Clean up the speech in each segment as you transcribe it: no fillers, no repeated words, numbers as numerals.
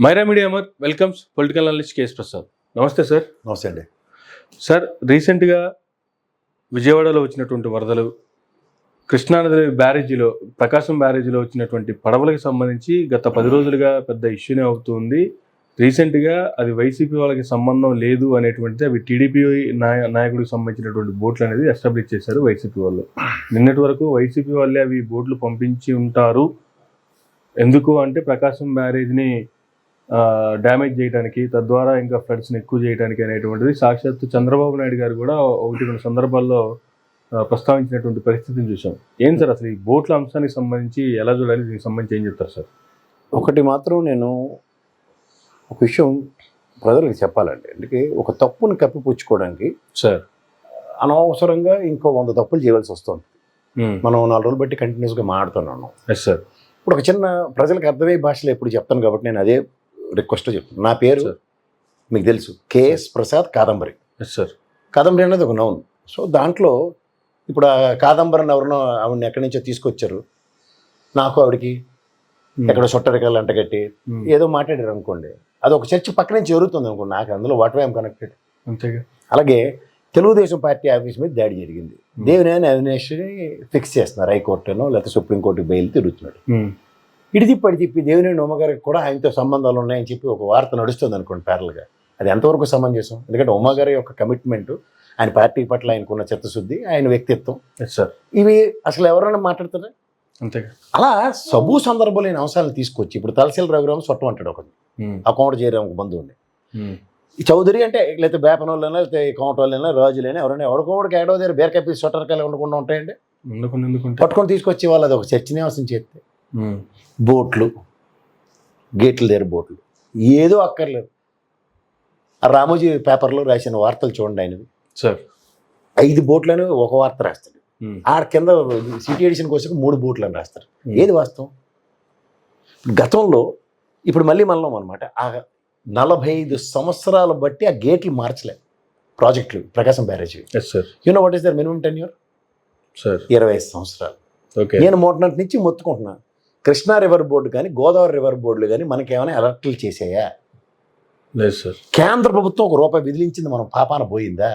Myra media Amar welcomes political analyst K S Prasad. నమస్తే sir. నమస్తే అండి. సార్, రీసెంట్గా విజయవాడలో వచ్చినటువంటి వరదలు, కృష్ణానది బ్యారేజీలో, ప్రకాశం బ్యారేజీలో వచ్చినటువంటి పడవలకు సంబంధించి గత 10 రోజులుగా పెద్ద ఇష్యూనే అవుతుంది. రీసెంట్గా అది వైసీపీ వాళ్ళకి సంబంధం లేదు అనేటువంటిది అవి టీడీపీ నాయకుడికి సంబంధించినటువంటి బోట్లు అనేది ఎస్టాబ్లిష్ చేశారు వైసీపీ వాళ్ళు. నిన్నటి వరకు వైసీపీ వాళ్ళే అవి బోట్లు పంపించి ఉంటారు. ఎందుకు అంటే ప్రకాశం బ్యారేజ్ని డ్యామేజ్ చేయడానికి, తద్వారా ఇంకా ఫ్లడ్స్ని ఎక్కువ చేయడానికి అనేటువంటిది సాక్షాత్తు చంద్రబాబు నాయుడు గారు కూడా 1-2 సందర్భాల్లో ప్రస్తావించినటువంటి పరిస్థితిని చూసాం. ఏం సార్ అసలు ఈ బోట్ల అంశానికి సంబంధించి ఎలా చూడాలి, దీనికి సంబంధించి ఏం చెప్తారు సార్? ఒకటి మాత్రం నేను ఒక విషయం ప్రజలకు చెప్పాలండి. అందుకే ఒక తప్పుని కప్పిపుచ్చుకోవడానికి సార్ అనవసరంగా ఇంకో 100 తప్పులు చేయవలసి వస్తుంది. మనం 4 రోజులు బట్టి కంటిన్యూస్గా మాట్లాడుతున్నాను. Yes sir. ఇప్పుడు ఒక చిన్న ప్రజలకు అర్థమయ్యే భాషలో ఎప్పుడు చెప్తాను కాబట్టి నేను అదే రిక్వెస్ట్ చెప్తాను. నా పేరు మీకు తెలుసు, కేఎస్ ప్రసాద్ కాదంబరి. Yes sir. కాదంబరి అనేది ఒక నౌన్. సో దాంట్లో ఇప్పుడు ఆ కాదంబరిని ఎవరినో ఆవిడని ఎక్కడి నుంచో తీసుకొచ్చారు, నాకు ఆవిడకి ఎక్కడో సొట్టరికాయలు అంటగట్టి ఏదో మాట్లాడారు అనుకోండి, అది ఒక చర్చ పక్క నుంచి జరుగుతుంది అనుకోండి, నాకు అందులో వాట్ ఐఎమ్ కనెక్టెడ్. అంతేగా. అలాగే తెలుగుదేశం పార్టీ ఆఫీస్ మీద దాడి జరిగింది. దేవినేని అవినేష్ని ఫిక్స్ చేస్తున్నారు హైకోర్టునో లేకపోతే సుప్రీంకోర్టుకి బెయిల్ తిరుగుతున్నాడు. ఇటు తిప్పి దేవినేని ఉమ్మగారికి కూడా ఆయనతో సంబంధాలు ఉన్నాయని చెప్పి ఒక వార్త నడుస్తుంది అనుకోండి ప్యారల్గా. అది ఎంతవరకు సమంజసం? ఎందుకంటే ఉమ్మగారి యొక్క కమిట్మెంట్, ఆయన పార్టీ పట్ల ఆయనకున్న చిత్తశుద్ధి, ఆయన వ్యక్తిత్వం, ఇవి అసలు ఎవరైనా మాట్లాడతారా? అంతేగా. అలా సబూ సందర్భాలైన అంశాలను తీసుకొచ్చి ఇప్పుడు తలసిల రఘురామ సొట్టం అంటాడు ఒకటి, అకౌంట్ చేయడం ఒక బంధువుని, ఈ చౌదరి అంటే లేకపోతే బేపనోళ్ళైనా లేకపోతే కౌంటోళ్ళైనా రాజులైనా ఎవరైనా ఎవరికోడికి ఏడో దగ్గర బీరకాయ సొట్టరికాయలు ఉండకుండా ఉంటాయండి. పట్టుకొని తీసుకొచ్చి వాళ్ళు అది ఒక చర్చనీయాంశం చేస్తే బోట్లు, గేట్ల దగ్గర బోట్లు ఏదో అక్కర్లేదు. ఆ రామోజీ పేపర్లో రాసిన వార్తలు చూడండి ఆయనవి సార్. 5 బోట్లను ఒక వార్త రాస్తాడు, ఆడ కింద సిటీ ఎడిషన్కి వచ్చాక 3 బోట్లు అని రాస్తారు. ఏది వాస్తవం? గతంలో ఇప్పుడు మళ్ళీ మనలో అనమాట ఆ 45 సంవత్సరాలు బట్టి ఆ గేట్లు మార్చలేదు ప్రాజెక్టులు, Prakasam barrage. You know what is their minimum tenure? 25 సంవత్సరాలు. నేను మొట్టమొదటి నుంచి మొత్తుకుంటున్నాను, కృష్ణా రివర్ బోర్డు కానీ గోదావరి రివర్ బోర్డులు కానీ మనకేమైనా అలర్ట్లు చేసాయా? లేదు సార్. కేంద్ర ప్రభుత్వం ₹1 విధిలించింది, మనం పాపాన పోయిందా?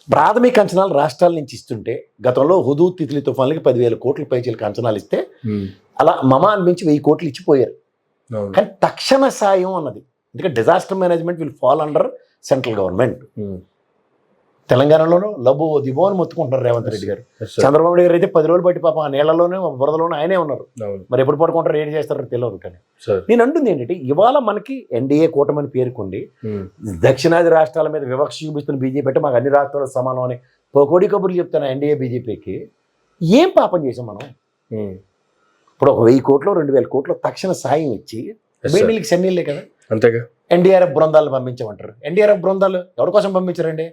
ప్రాథమిక అంచనాలు రాష్ట్రాల నుంచి ఇస్తుంటే గతంలో హుదూద్ తిత్లీ తుఫాన్లకి 10,000 కోట్ల పైచీలకు అంచనాలు ఇస్తే అలా మమా అనిపించి 1000 కోట్లు ఇచ్చిపోయారు. కానీ తక్షణ సాయం అన్నది, ఎందుకంటే disaster management will fall under central government. తెలంగాణలోనూ లబో దిబో అని మొత్తుకుంటున్నారు రేవంత్ రెడ్డి గారు. చంద్రబాబు నాయుడు గారు అయితే 10 రోజులు బట్టి పాపం ఆ నీళ్లలోనే బురదలోనే ఆయనే ఉన్నారు. మరి ఎప్పుడు పడుకుంటారు, ఏం చేస్తారో తెలియదు. కానీ నేను అంటుంది ఏంటంటే, ఇవాళ మనకి ఎన్డీఏ కూటమని పేర్కొండి దక్షిణాది రాష్ట్రాల మీద వివక్ష చూపిస్తున్న బీజేపీ అంటే మాకు అన్ని రాష్ట్రాలకు సమానం అని కోడి కబుర్లు చెప్తాను ఎన్డీఏ బీజేపీకి. ఏం పాపం చేసాం మనం? ఇప్పుడు ఒక 1000 కోట్లు 2000 కోట్లు తక్షణ సాయం ఇచ్చి బీడీలకి సెన్నీళ్ళే కదా. అంతేగా. ఎన్డీఆర్ఎఫ్ బృందాలు పంపించమంటారు. ఎన్డీఆర్ఎఫ్ బృందాలు ఎవరి కోసం పంపించారండి?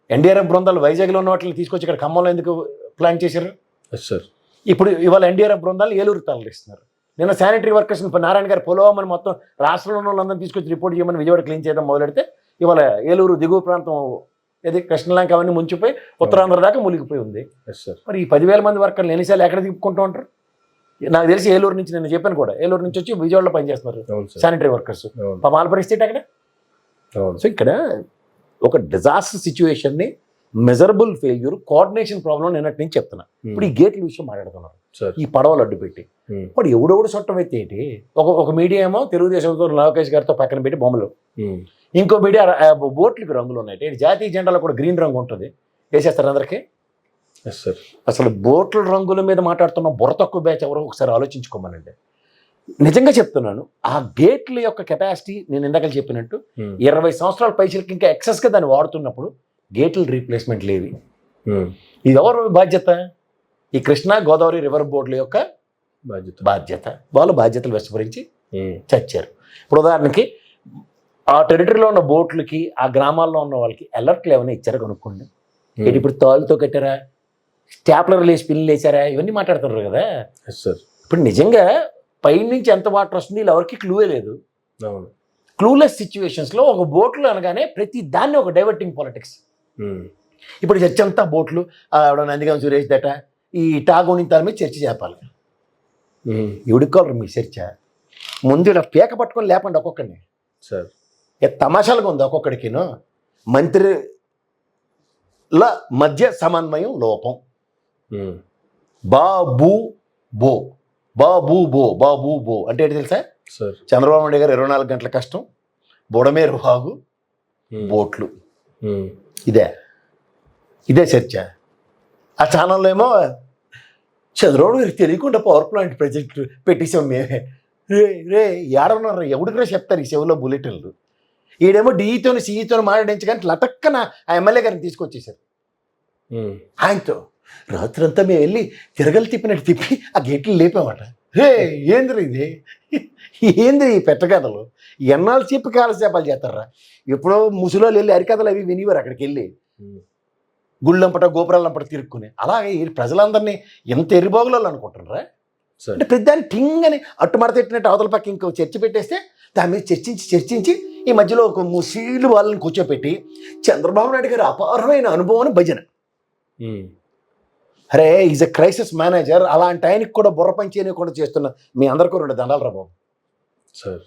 ఎన్డీఆర్ఎఫ్ బృందాలు వైజాగ్లో ఉన్న వాటిని తీసుకొచ్చి ఇక్కడ ఖమ్మంలో ఎందుకు ప్లాన్ చేశారు? ఇప్పుడు ఇవాళ ఎన్డీఆర్ఎఫ్ బృందాలు ఏలూరు తరలిస్తున్నారు. నిన్న శానిటరీ వర్కర్స్ నారాయణ గారు పొలవమని మొత్తం రాష్ట్రంలో ఉన్న వాళ్ళందరినీ తీసుకొచ్చి రిపోర్ట్ చేయమని విజయవాడ క్లీన్ చేయడం మొదలెడితే ఇవాళ ఏలూరు దిగువ ప్రాంతం ఏది కృష్ణలంక అవన్నీ ముంచిపోయి ఉత్తరాంధ్ర దాకా మునిగిపోయి ఉంది. మరి ఈ 10,000 మంది వర్కర్లు ఎన్నిసార్లు ఎక్కడ తిప్పుకుంటూ ఉంటారు? నాకు తెలిసి ఏలూరు నుంచి నేను చెప్పాను కూడా, ఏలూరు నుంచి వచ్చి విజయవాడలో పనిచేస్తున్నారు శానిటరీ వర్కర్స్. వాళ్ళ పరిస్థితి అక్కడ. సో ఇక్కడ ఒక డిజాస్టర్ సిచ్యువేషన్ని మెజరబుల్ ఫెయిల్యూర్, కోఆర్డినేషన్ ప్రాబ్లం నిన్నటి నుంచి చెప్తున్నా. ఇప్పుడు ఈ గేట్ల విషయం మాట్లాడుతున్నారు, ఈ పడవలు అడ్డు పెట్టి వాడు ఎవడెవడు చుట్టం అయితే ఏంటి? ఒక మీడియా ఏమో తెలుగుదేశంతో లోకేష్ గారితో పక్కన పెట్టి బొమ్మలు, ఇంకో మీడియా బోట్లకి రంగులు ఉన్నాయి. జాతీయ జెండాలో కూడా గ్రీన్ రంగు ఉంటుంది, వేసేస్తారు అందరికీ. అసలు బోట్ల రంగుల మీద మాట్లాడుతున్న బుర్ర తక్కువ బ్యాచ్ ఎవరో ఒకసారి ఆలోచించుకోమనండి. నిజంగా చెప్తున్నాను, ఆ గేట్ల యొక్క కెపాసిటీ నేను ఇందాక చెప్పినట్టు 20 సంవత్సరాల పైసలకి ఇంకా ఎక్సెస్గా దాన్ని వాడుతున్నప్పుడు గేట్ల రీప్లేస్మెంట్ లేవి. ఇది ఎవరు బాధ్యత? ఈ కృష్ణా గోదావరి రివర్ బోర్డుల యొక్క బాధ్యత. వాళ్ళు బాధ్యతలు వెచ్చపరించి చచ్చారు. ఇప్పుడు ఉదాహరణకి ఆ టెరిటరీలో ఉన్న బోట్లకి ఆ గ్రామాల్లో ఉన్న వాళ్ళకి అలర్ట్లు ఏమైనా ఇచ్చారా కనుక్కోండి. ఇప్పుడు తాళ్ళతో కట్టారా, స్టాప్లర్ లేసి పిల్లలు వేసారా, ఇవన్నీ మాట్లాడుతున్నారు కదా. ఇప్పుడు నిజంగా పైనుంచి ఎంత వాటర్ వస్తుంది వీళ్ళు ఎవరికి క్లూవే లేదు. క్లూలెస్ సిచ్యువేషన్స్లో ఒక బోట్లు అనగానే ప్రతి దాన్ని ఒక డైవర్టింగ్ పాలిటిక్స్. ఇప్పుడు చర్చ అంతా బోట్లు, నందిగం సురేష్ దట ఈ టాగోని తల మీద చర్చ చేపాలి. ఎవడికి కావాలి మీ చర్చ? ముందు ఇలా పీక పట్టుకొని లేపండి ఒక్కొక్కడిని. సార్ తమాషాలుగా ఉంది ఒక్కొక్కడికిను. మంత్రుల మధ్య సమన్వయం లోపం. బాబు బో అంటే ఏంటి తెలుసా? సార్ చంద్రబాబు నాయుడు గారు 24 గంటల కష్టం, బుడమేరు వాగు, బోట్లు. ఇదే చర్చ. ఆ ఛానల్లో ఏమో చంద్రబాబు గారికి తెలియకుండా పవర్ ప్లాంట్ ప్రాజెక్ట్ పెట్టేసాం మేమే. రే ఏడన్నారు, ఎవడికో చెప్తారు ఈ చెవులో బులెటిన్లు. ఈడేమో డీఈతో సీఈతో మాట్లాడించగానే లటక్కన ఆ ఎమ్మెల్యే గారిని తీసుకొచ్చేసారు. ఆయనతో రాత్రంతా మేము వెళ్ళి తిరగలు తిప్పినట్టు తిప్పి ఆ గేట్లు లేపామట. ఏంద్రీ ఇది, ఏంద్రీ ఈ పెట్టకథలు? ఎన్నాళ్ళు చెప్పి కాలసేపాలు చేస్తారా? ఎప్పుడో ముసలోళ్ళు వెళ్ళి అరికథలు అవి వినివారు అక్కడికి వెళ్ళి, గుళ్ళంపట గోపురాలంపట తిరుక్కుని. అలాగే ఈ ప్రజలందరినీ ఎంత ఎరిబోగులలో అనుకుంటున్నారా? అంటే పెద్దాన్ని టింగ్ అని అట్టుమడతెట్టినట్టు అవతల పక్క ఇంకో చర్చ పెట్టేస్తే దాని మీద చర్చించి ఈ మధ్యలో ఒక ముసీలు వాళ్ళని కూర్చోపెట్టి చంద్రబాబు నాయుడు గారి అపారమైన అనుభవం భజన. అరే ఈజ్ ఎ క్రైసిస్ మేనేజర్. అలాంటి ఆయనకి కూడా బుర్ర పని చేయకుండా చేస్తున్న మీ అందరికీ 2 దండాలు రా బాబు. సార్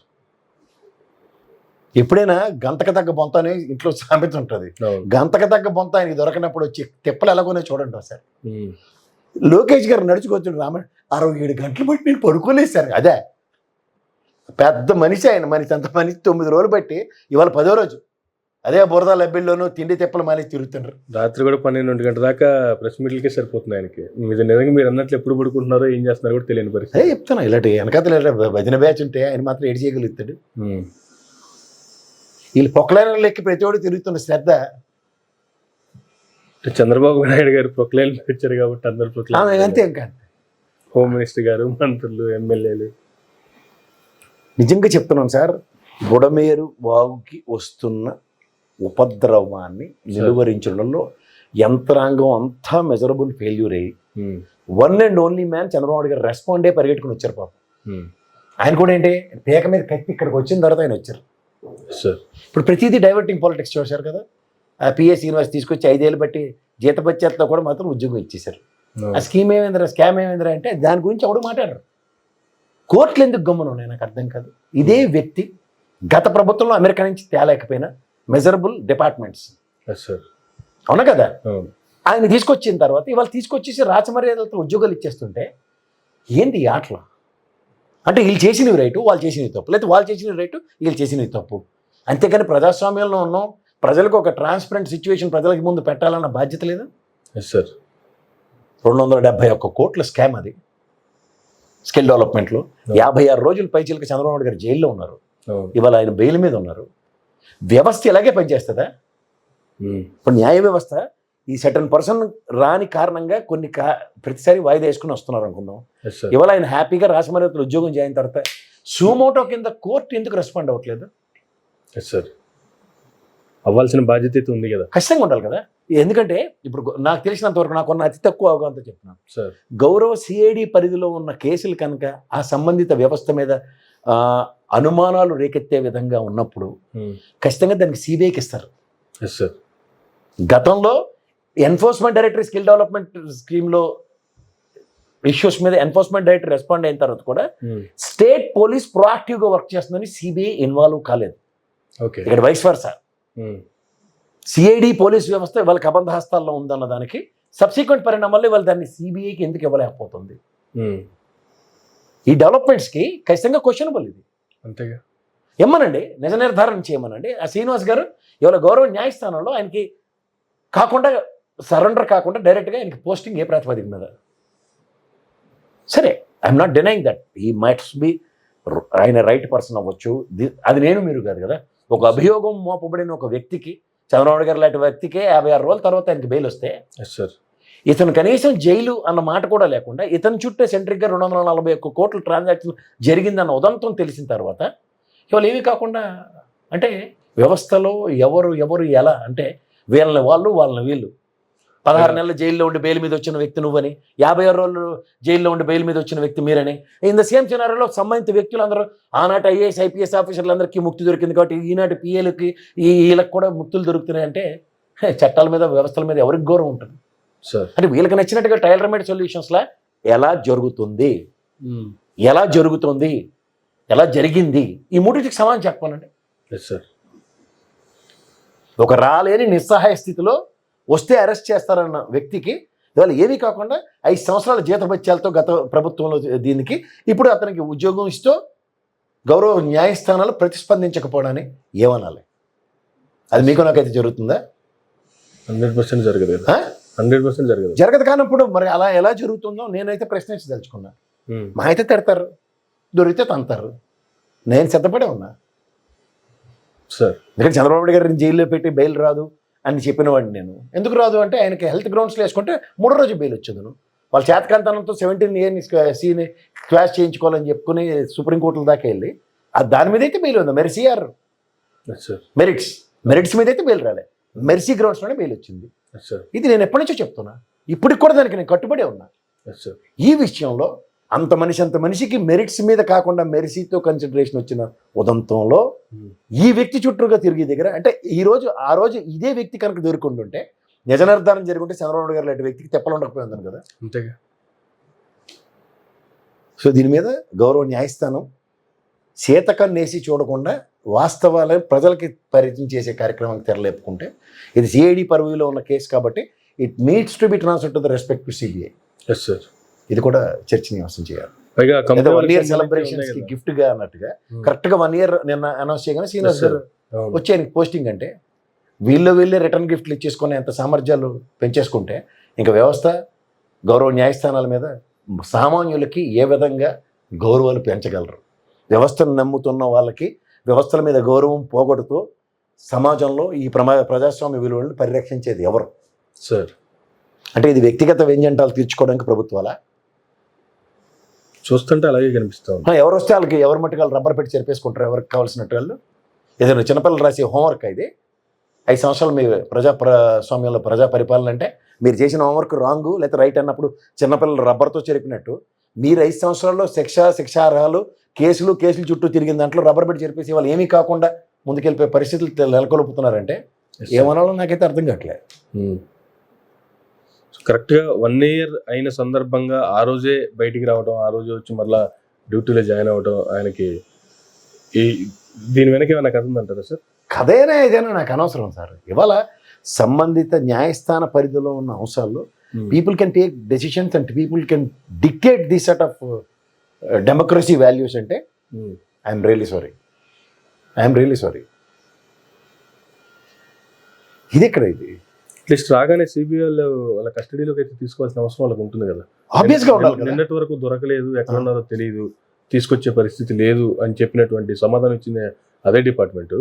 ఎప్పుడైనా గంతకు తగ్గ బొంత అని ఇంట్లో సామెత ఉంటుంది. గంతకు తగ్గ బొంత ఆయనకి దొరకనప్పుడు వచ్చి తిప్పలు ఎలాగోనే చూడండి సార్. లోకేష్ గారు నడుచుకొచ్చిన 67 గంటలు బట్టి నేను పడుకోలేదు సార్. అదే పెద్ద మనిషి ఆయన. అంత మనిషి 9 రోజులు బట్టి ఇవాళ 10వ రోజు అదే బురద లబ్బిల్లోనూ తిండి తిప్పలు మానేసి తిరుగుతుండ్రు. రాత్రి కూడా 12 గంటల దాకా ప్రెస్ మీట్లకే సరిపోతుంది ఆయనకి. నిజంగా మీరు అన్నట్లు ఎప్పుడు పడుకుంటున్నారో ఏం చేస్తున్నారో కూడా తెలియని పరిస్థితి. అదే చెప్తాను, ఇలాంటి వెనకాతల భజన బ్యాచ్ ఉంటే ఆయన మాత్రం ఏడు చేయగలుగుతాడు. వీళ్ళు పొక్కలైన లెక్కి ప్రతివాడు తిరుగుతున్న శ్రద్ధ. చంద్రబాబు నాయుడు గారు ప్రొక్లైన్ వచ్చారు కాబట్టి అందరు ప్రొక్లైన్. అంతే ఇంకా హోమ్ మినిస్టర్ గారు, మంత్రులు, ఎమ్మెల్యేలు. నిజంగా చెప్తున్నాను సార్, బుడమేరు వాగుకి వస్తున్న ఉపద్రవాన్ని నిలువరించడంలో యంత్రాంగం అంతా మెజరబుల్ ఫెయిల్యూర్ అయ్యి one and only man Chandrababu గారు రెస్పాండే పరిగెట్టుకుని వచ్చారు పాపం. ఆయన కూడా ఏంటి పేక మీద కత్తి ఇక్కడికి వచ్చిన తర్వాత ఆయన వచ్చారు. ఇప్పుడు ప్రతిదీ డైవర్టింగ్ పాలిటిక్స్ చూశారు కదా. ఆ పిఎస్ యూనివర్సిటీ తీసుకొచ్చి 5 ఏళ్ళు బట్టి జీతపత్యాలతో కూడా మాత్రం ఉద్యోగం ఇచ్చేశారు. ఆ స్కీమ్ ఏమైందిరా, స్కామ్ ఏమైందిరా అంటే దాని గురించి ఎవడు మాట్లాడరు. కోర్టులు ఎందుకు గమ్మున ఉన్నాయి నాకు అర్థం కాదు. ఇదే వ్యక్తి గత ప్రభుత్వంలో అమెరికా నుంచి తేలేకపోయినా మెజరబుల్ డిపార్ట్మెంట్స్ అవునా కదా, ఆయన తీసుకొచ్చిన తర్వాత ఇవాళ తీసుకొచ్చేసి రాచమర్యాదలతో ఉద్యోగాలు ఇచ్చేస్తుంటే ఏంటి ఈ ఆటలు? అంటే వీళ్ళు చేసినవి రైటు, వాళ్ళు చేసినవి తప్పు, లేకపోతే వాళ్ళు చేసినవి రైటు, వీళ్ళు చేసినవి తప్పు. అంతేకాని ప్రజాస్వామ్యంలో ఉన్నాం, ప్రజలకు ఒక ట్రాన్స్పరెంట్ సిచ్యువేషన్ ప్రజలకి ముందు పెట్టాలన్న బాధ్యత లేదా? 271 కోట్ల స్కామ్ అది స్కిల్ డెవలప్మెంట్లో. 56 రోజులు పైచీలకి చంద్రబాబు గారు జైల్లో ఉన్నారు. ఇవాళ ఆయన బెయిల్ మీద ఉన్నారు. వ్యవస్థ ఇలాగే పనిచేస్తుందా? ఇప్పుడు న్యాయ వ్యవస్థ ఈ సర్టన్ పర్సన్ రాని కారణంగా కొన్ని ప్రతిసారి వాయిదా వేసుకుని వస్తున్నారు అనుకుందాం. ఇవాళ ఆయన హ్యాపీగా రాజమర్యాదలు ఉద్యోగం చేయని తర్వాత సూమోటో కింద కోర్టు ఎందుకు రెస్పాండ్ అవ్వట్లేదు? అవ్వాల్సిన బాధ్యత ఉంది కదా, ఖచ్చితంగా ఉండాలి కదా. ఎందుకంటే ఇప్పుడు నాకు తెలిసినంత వరకు నాకున్న అతి తక్కువ అవగాహనతో చెప్తున్నాను, గౌరవ సిఐడి పరిధిలో ఉన్న కేసులు కనుక ఆ సంబంధిత వ్యవస్థ మీద అనుమానాలు రేకెత్తే విధంగా ఉన్నప్పుడు ఖచ్చితంగా దానికి సిబిఐకి ఇస్తారు. గతంలో ఎన్ఫోర్స్మెంట్ డైరెక్టరీ స్కిల్ డెవలప్మెంట్ స్కీమ్లో ఇష్యూస్ మీద ఎన్ఫోర్స్మెంట్ డైరెక్టరీ రెస్పాండ్ అయిన తర్వాత కూడా స్టేట్ పోలీస్ ప్రొయాక్టివ్గా వర్క్ చేస్తుందని సిబిఐ ఇన్వాల్వ్ కాలేదు. ఇక్కడ వైస్ వర్సా సిఐడి పోలీస్ వ్యవస్థ వాళ్ళకి అబంధ హస్తాల్లో ఉందన్న దానికి సబ్సిక్వెంట్ పరిణామాల్లో వాళ్ళు దాన్ని సిబిఐకి ఎందుకు ఇవ్వలేకపోతుంది? ఈ డెవలప్మెంట్స్కి ఖచ్చితంగా క్వశ్చనబుల్ ఇది. అంతేగా ఏమనండి, నిజ నిర్ధారణ చేయమనండి. ఆ శ్రీనివాస్ గారు ఇవాళ గౌరవ న్యాయస్థానంలో ఆయనకి కాకుండా సరెండర్ కాకుండా డైరెక్ట్గా ఆయనకి పోస్టింగ్ ఏ ప్రాతిపదిక మీద? సరే, ఐఎమ్ నాట్ డినైయింగ్ దట్ ఈ మైట్స్ బి ఆయన రైట్ పర్సన్ అవ్వచ్చు, అది నేను మీరు కాదు కదా. ఒక అభియోగం మోపబడిన ఒక వ్యక్తికి, చంద్రబాబు గారు లాంటి వ్యక్తికే 56 రోజుల తర్వాత ఆయనకి బెయిల్ వస్తే ఇతను కనీసం జైలు అన్న మాట కూడా లేకుండా ఇతని చుట్టే సెంట్రిక్గా 241 కోట్ల ట్రాన్సాక్షన్ జరిగిందన్న ఉదంతం తెలిసిన తర్వాత ఇవాళ ఏమీ కాకుండా అంటే వ్యవస్థలో ఎవరు ఎలా అంటే వీళ్ళని వాళ్ళు వాళ్ళని వీళ్ళు 16 నెలల జైల్లో ఉండి బెయిల్ మీద వచ్చిన వ్యక్తి నువ్వని, 56 రోజులు జైల్లో ఉండి బెయిల్ మీద వచ్చిన వ్యక్తి మీరని, ఇన్ ద సేమ్ సినారియోలో సంబంధిత వ్యక్తులందరూ ఆనాటి ఐఏఎస్ ఐపీఎస్ ఆఫీసర్లందరికీ ముక్తి దొరికింది కాబట్టి ఈనాటి పిఏలకి వీళ్ళకి కూడా ముక్తులు దొరుకుతున్నాయి అంటే చట్టాల మీద వ్యవస్థల మీద ఎవరికి గౌరవం ఉంటుంది? అంటే వీళ్ళకి నచ్చినట్టుగా టైలర్ మేడ్ సొల్యూషన్స్లా ఎలా జరుగుతుంది? ఎలా జరిగింది, ఈ మూడింటికి సమాధానం చెప్పాలండి. Yes sir. ఒక రాలేని నిస్సహాయ స్థితిలో వస్తే అరెస్ట్ చేస్తారన్న వ్యక్తికి ఇవాళ ఏమీ కాకుండా 5 సంవత్సరాల జీతభత్యాలతో గత ప్రభుత్వంలో దీనికి ఇప్పుడు అతనికి ఉద్యోగం ఇస్తూ గౌరవ న్యాయస్థానాలు ప్రతిస్పందించకపోవడాన్ని ఏమనాలి? అది మీకు నాకైతే జరుగుతుందా? 100% జరగదు కదా. 100% జరగదు. జరగదు కానప్పుడు మరి అలా ఎలా జరుగుతుందో నేనైతే ప్రశ్నించదలుచుకున్నా. మా అయితే తిడతారు, దొరికితే తంతారు. నేను సిద్ధపడే ఉన్నా సార్. ఎందుకంటే చంద్రబాబు నాయుడు గారిని జైల్లో పెట్టి బెయిల్ రాదు అని చెప్పిన వాడిని నేను. ఎందుకు రాదు అంటే ఆయనకి హెల్త్ గ్రౌండ్స్లో వేసుకుంటే 3వ రోజు బెయిల్ వచ్చేది. వాళ్ళ చేతకాంతనంతో 17A సీని క్లాష్ చేయించుకోవాలని చెప్పుకుని సుప్రీంకోర్టుల దాకా వెళ్ళి దాని మీద అయితే బెయిల్ ఉంది. మెరిట్స్ మీద అయితే బెయిల్ రాలే, మెర్సీ గ్రౌండ్స్లోనే బెయిల్ వచ్చింది. ఇది నేను ఎప్పటి నుంచో చెప్తున్నా, ఇప్పటికి కూడా దానికి నేను కట్టుబడి ఉన్నా. ఈ విషయంలో అంత మనిషికి మెరిట్స్ మీద కాకుండా మెర్సీతో కన్సిడరేషన్ వచ్చిన ఉదంతంలో ఈ వ్యక్తి చుట్టూగా తిరిగి దగ్గర అంటే ఆ రోజు ఇదే వ్యక్తి కనుక దొరుకుంటుంటే నిజ నిర్ధారణ జరుగుంటే చంద్రబాబు గారు లాంటి వ్యక్తికి తెప్పలు ఉండకపోయిందని కదా. అంతేగా. సో దీని మీద గౌరవ న్యాయస్థానం చేతకన్నేసి చూడకుండా వాస్తవాలను ప్రజలకి పరిచయం చేసే కార్యక్రమానికి తెరలేపుకుంటే ఇది సిఐడి పర్వ్యూలో ఉన్న కేసు కాబట్టి it needs to be transfer to the respect to CBI. Yes sir. ఇది కూడా చర్చనీయాంశం చేయాలి. 1 year సెలబ్రేషన్స్ కి గిఫ్ట్ గా అన్నట్టుగా కరెక్ట్ గా 1 year నిన్న అనౌన్స్ చేయగానే సీనియర్స్ గారు వచ్చి ఆయనకి పోస్టింగ్ అంటే వీళ్ళే రిటర్న్ గిఫ్ట్లు ఇచ్చేసుకునే ఎంత సామర్థ్యాలు పెంచేసుకుంటే ఇంకా వ్యవస్థ గౌరవ న్యాయస్థానాల మీద సామాన్యులకి ఏ విధంగా గౌరవాలు పెంచగలరు? వ్యవస్థను నమ్ముతున్న వాళ్ళకి వ్యవస్థల మీద గౌరవం పోగొడుతూ సమాజంలో ఈ ప్రజాస్వామ్య విలువలను పరిరక్షించేది ఎవరు సార్? అంటే ఇది వ్యక్తిగత వ్యంజంటాలు తీర్చుకోవడానికి ప్రభుత్వాలా? చూస్తుంటే అలాగే కనిపిస్తాం. ఎవరు వస్తే వాళ్ళకి ఎవరి మట్టుకు వాళ్ళు రబ్బర్ పెట్టి చెరిపేసుకుంటారు ఎవరికి కావాల్సినట్టు. వాళ్ళు ఏదైనా చిన్నపిల్లలు రాసే హోంవర్క్ ఇది 5 సంవత్సరాలు మీ ప్రజాస్వామ్యంలో ప్రజా పరిపాలన అంటే మీరు చేసిన హోంవర్క్ రాంగు లేకపోతే రైట్ అన్నప్పుడు చిన్నపిల్లలు రబ్బర్తో చెరిపినట్టు మీరు 5 సంవత్సరాల్లో శిక్షార్హాలు కేసులు చుట్టూ తిరిగిన దాంట్లో రబ్బర్ పెట్టి చెరిపేసి వాళ్ళు ఏమీ కాకుండా ముందుకెళ్ళిపోయే పరిస్థితులు నెలకొల్పుతున్నారంటే ఏమనాలో నాకైతే అర్థం కావట్లేదు. కరెక్ట్గా 1 year అయిన సందర్భంగా ఆ రోజే బయటికి రావడం, ఆ రోజు వచ్చి మళ్ళీ డ్యూటీలో జాయిన్ అవ్వడం, ఆయనకి దీని వెనక ఏమైనా కథ ఉందంటారా సార్? కథైనా ఏదైనా నాకు అనవసరం సార్. ఇవాళ సంబంధిత న్యాయస్థాన పరిధిలో ఉన్న అంశాల్లో people can take decisions and people can dictate the set of democracy values అంటే ఐఎమ్ రియలీ సారీ. ఇది ఎక్కడ ఇది అట్లీస్ట్ రాగానే సిబిఐ వాళ్ళ కస్టడీలోకి అయితే తీసుకోవాల్సిన అవసరం వాళ్ళకి ఉంటుంది కదా. ఆబ్వియస్గా ఉండాలి. నిన్నటి వరకు దొరకలేదు, ఎక్కడ ఉన్నారో తెలియదు, తీసుకొచ్చే పరిస్థితి లేదు అని చెప్పినటువంటి సమాధానం ఇచ్చిన అదే డిపార్ట్మెంట్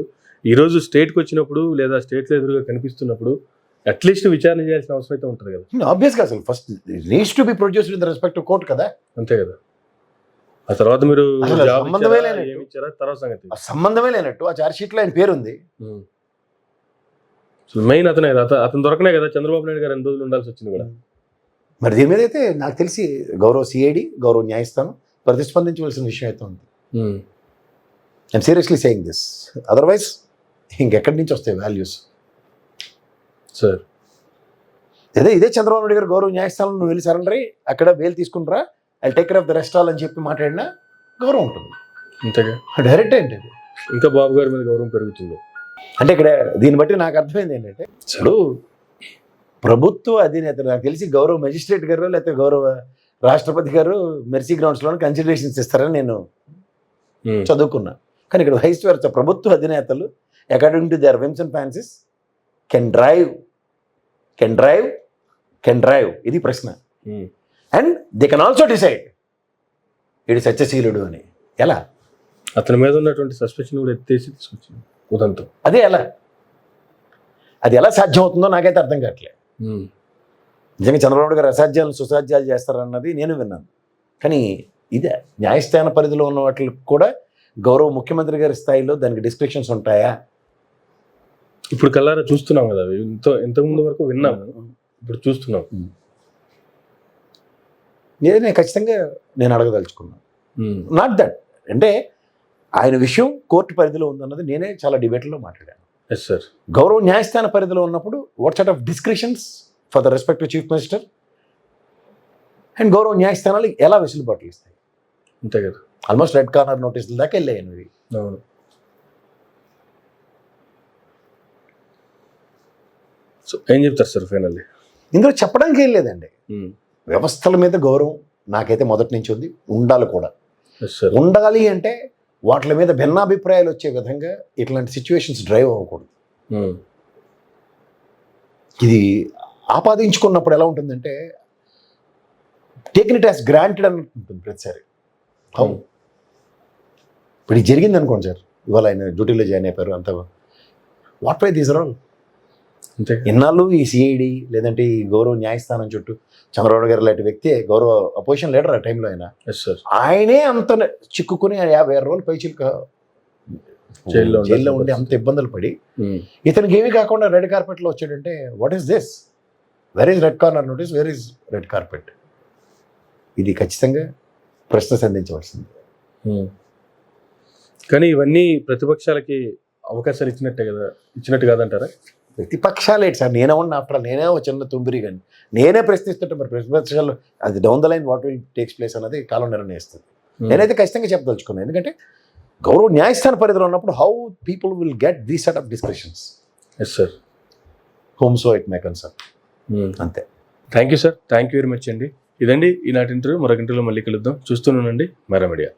ఈరోజు స్టేట్కి వచ్చినప్పుడు లేదా స్టేట్లో ఎదురుగా కనిపిస్తున్నప్పుడు అట్లీస్ట్ విచారణ చేయాల్సిన అవసరం అయితే ఉంటుంది కదా. ఆబ్వియస్గా అసలు first needs to be produced with respect to court కదా. అంతే కదా. ఆ తర్వాత మీరు సంబంధమే లేనట్టు ఆ చార్జ్ షీట్లో ఆయన పేరు ఉంది. మెయిన్ అతను దొరకనే కదా చంద్రబాబు నాయుడు గారు 2 రోజులు ఉండాల్సి వచ్చింది కూడా. మరి దీని మీద అయితే నాకు తెలిసి గౌరవ సిఐడి గౌరవ న్యాయస్థానం ప్రతిస్పందించవలసిన విషయం అయితే ఉంది. I'm seriously saying this, otherwise ఇంకెక్కడి నుంచి వస్తాయి వాల్యూస్ సార్? ఇదే చంద్రబాబు నాయుడు గారు గౌరవ న్యాయస్థానం నువ్వు వెళ్ళి సరెండర్ అయ్యి అక్కడ బెయిల్ తీసుకుంటారా, I take care of the rest all అని చెప్పి మాట్లాడినా గౌరవం ఉంటుంది. అంతేగా. డైరెక్ట్ ఏంటి ఇంకా బాబు గారి మీద గౌరవం పెరుగుతుంది. అంటే ఇక్కడ దీన్ని బట్టి నాకు అర్థమైంది ఏంటంటే అసలు ప్రభుత్వ అధినేత నాకు తెలిసి గౌరవ మెజిస్ట్రేట్ గారు లేకపోతే గౌరవ రాష్ట్రపతి గారు మెర్సీ గ్రౌండ్స్లో కన్సిడరేషన్స్ ఇస్తారని నేను చదువుకున్నా. కానీ ఇక్కడ వైస్ వర్సా ప్రభుత్వ అధినేతలు according to their whims and fancies can drive ఇది ప్రశ్న. And they can also decide ఇది సత్యశీలుడు అని. ఎలా? అతని మీద ఉన్నటువంటి సస్పెన్షన్ కూడా ఎత్తేసి తీసుకొచ్చింది ఉదంతం. అది ఎలా సాధ్యం అవుతుందో నాకైతే అర్థం కావట్లేదు. నిజంగా చంద్రబాబు గారు అసాధ్యాలను సుసాధ్యాలు చేస్తారన్నది నేను విన్నాను. కానీ ఇదే న్యాయస్థాన పరిధిలో ఉన్న వాటికి కూడా గౌరవ ముఖ్యమంత్రి గారి స్థాయిలో దానికి డిస్క్రిప్షన్స్ ఉంటాయా? ఇప్పుడు కల్లారా చూస్తున్నాం కదా, ఇంతకుముందు వరకు విన్నాము, ఇప్పుడు చూస్తున్నాం. నేను ఖచ్చితంగా నేను అడగదలుచుకున్నాను. నాట్ దట్ అంటే ఆయన విషయం కోర్టు పరిధిలో ఉందన్నది నేనే చాలా డిబేట్లో మాట్లాడాను. Yes sir. గౌరవ న్యాయస్థాన పరిధిలో ఉన్నప్పుడు what set of discretions for the respect to chief minister and గౌరవ న్యాయస్థానాలు ఎలా వెసులుబాట్లు ఇస్తాయి? అంతే కదా. ఆల్మోస్ట్ రెడ్ కార్నర్ నోటీసుల దాకా వెళ్ళాను ఇవి. అవును. సో ఏం చెప్తారు సార్ ఫైనల్లీ? ఇందులో చెప్పడానికి ఏం లేదండి. వ్యవస్థల మీద గౌరవం నాకైతే మొదటి నుంచి ఉంది, ఉండాలి కూడా. సార్ ఉండాలి అంటే వాటి మీద భిన్నాభిప్రాయాలు వచ్చే విధంగా ఇట్లాంటి సిచ్యువేషన్స్ డ్రైవ్ అవ్వకూడదు. ఇది ఆపాదించుకున్నప్పుడు ఎలా ఉంటుందంటే టేకిన్ ఇట్ యాజ్ గ్రాంటెడ్ అని ఉంటుంది ప్రతిసారి. అవును, ఇప్పుడు ఇది జరిగింది అనుకోండి సార్, ఇవాళ ఆయన డ్యూటీలో జాయిన్ అయిపోయారు, అంత what why these are all. ఇన్నాళ్ళు ఈ సిఐడి లేదంటే ఈ గౌరవ న్యాయస్థానం చుట్టూ చంద్రబాబు గారు లాంటి వ్యక్తి గౌరవ అపోజిషన్ లీడర్ ఆ టైంలో ఆయనే అంత చిక్కుకుని 56 రోజులు పైచిలుక జైల్లో ఉండి అంత ఇబ్బందులు పడి ఇతనికి ఏమీ కాకుండా రెడ్ కార్పెట్లో వచ్చాడంటే what is this? Where is red corner notice, where is red carpet? ఇది ఖచ్చితంగా ప్రశ్న సంధించవలసింది. కానీ ఇవన్నీ ప్రతిపక్షాలకి అవకాశాలు ఇచ్చినట్టు కాదంటారా? ప్రతిపక్షాలు ఏంటి సార్, నేనే ఉన్నా ఆఫ్టర్ నేనే ఒక చిన్న తుంబిరి కానీ నేనే ప్రశ్నిస్తుంటే మరి ప్రతిపక్షాలు అది down the line what will takes place అనేది కాలం నిర్ణయిస్తుంది. నేనైతే ఖచ్చితంగా చెప్పదలుచుకున్నాను, ఎందుకంటే గౌరవ న్యాయస్థాన పరిధిలో ఉన్నప్పుడు how people will get these set of discussions. Yes sir, whom so it may concern. అంతే. Thank you sir, thank you very much అండి. ఇదండి ఈనాటి ఇంటర్వ్యూ. మరొక ఇంటర్వ్యూలో మళ్ళీ కలుద్దాం. చూస్తూనే ఉండండి మెరా మీడియా.